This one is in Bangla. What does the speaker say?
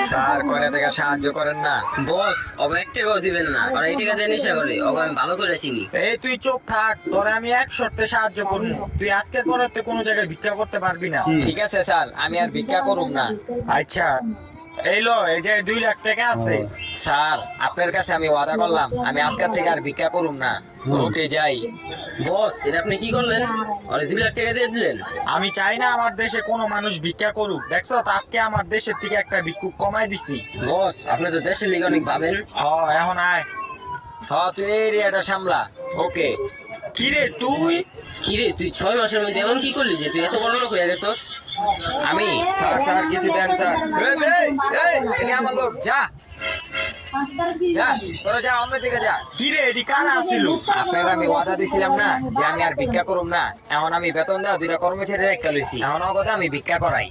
স্যার করে থেকে সাহায্য করেন না। বস ওকে এক টাকাও দিবেন না, আর এই টাকা দিয়ে নেশা করে, ওকে আমি ভালো করে চিনি। এই তুই চুপ থাক, তোরে আমি এক শর্তে সাহায্য করবো। তুই আজকের পরে তো কোনো জায়গায় ভিক্ষা করতে পারবি না। ঠিক আছে স্যার, আমি আর ভিক্ষা করুম না। আচ্ছা এই লো, এই যে 2 লাখ টাকা আছে। স্যার আপনার কাছে আমি ওয়াদা করলাম আমি আজকের থেকে আর ভিক্ষা করুম না। ওকে যাই। বস এটা আপনি কি করলেন? আরে 2 লাখ টাকা দিয়ে দিলেন। আমি চাই না আমার দেশে কোনো মানুষ ভিক্ষা করুক। দেখছো তো আজকে আমার দেশের থেকে একটা ভিক্ষুক কমাই দিছি। বস আপনি তো দেশের লিগে অনেক ভাবেন। এখন আয়। তুই এই এরিয়াটা সামলা। ওকে। কিরে তুই? কিরে তুই 6 মাসের মধ্যে এমন কি করলি যে তুই এত বড় লোক হয়ে গেছস? আমি স্যার স্যার কিছু দেন স্যার। এই আমার লোক, যা যা, তোরা যা, অন্যদিকে যা। কিরে এটি কারা আসিল? আপনার আমি ওয়াদা দিছিলাম না যে আমি আর ভিক্ষা করুম না। এখন আমি বেতন দেওয়া 2টা কর্মচারী রেখে লইছি, এখন কথা আমি ভিক্ষা করাই।